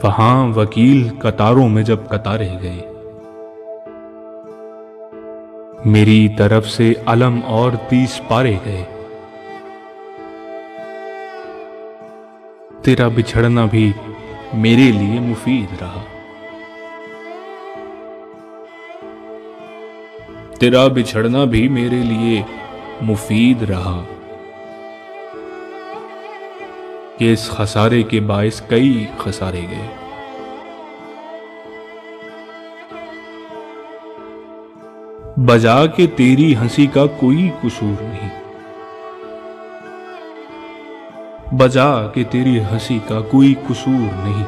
वहां वकील कतारों में जब कतारे गए, मेरी तरफ से अलम और 30 पारे गए। तेरा बिछड़ना भी मेरे लिए मुफीद रहा। तेरा बिछड़ना भी मेरे लिए मुफीद रहा कि इस खसारे के बाइस कई खसारे गए। बजा के तेरी हंसी का कोई कसूर नहीं, बजा के तेरी हंसी का कोई कसूर नहीं,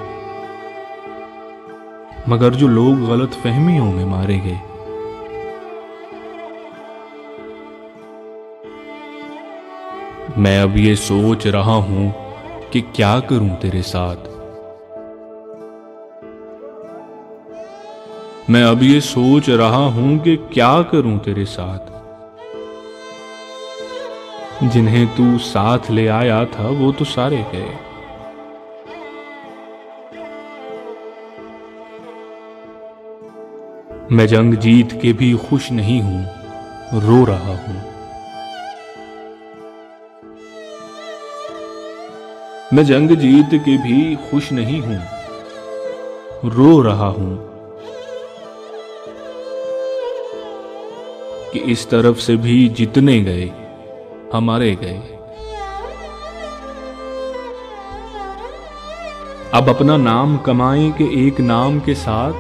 मगर जो लोग गलत फहमियों में मारे गए। मैं अब ये सोच रहा हूं कि क्या करूं तेरे साथ। मैं अब ये सोच रहा हूं कि क्या करूं तेरे साथ। जिन्हें तू साथ ले आया था वो तो सारे गए। मैं जंग जीत के भी खुश नहीं हूं, रो रहा हूं। मैं जंग जीत के भी खुश नहीं हूं, रो रहा हूं कि इस तरफ से भी जितने गए हमारे गए। अब अपना नाम कमाएं कि एक नाम के साथ,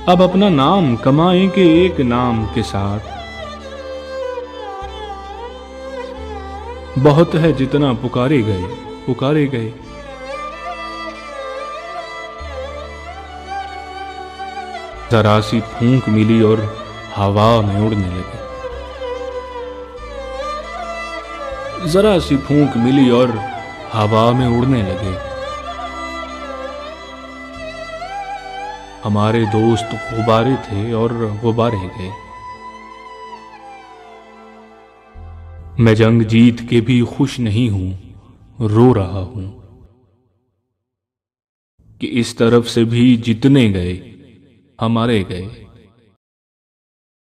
अब अपना नाम कमाएं कि एक नाम के साथ। बहुत है जितना पुकारे गए, पुकारे गए। जरा सी फूंक मिली और हवा में उड़ने लगे। जरा सी फूंक मिली और हवा में उड़ने लगे। हमारे दोस्त गुब्बारे थे और गुब्बारे गए। मैं जंग जीत के भी खुश नहीं हूं, रो रहा हूं कि इस तरफ से भी जितने गए हमारे गए।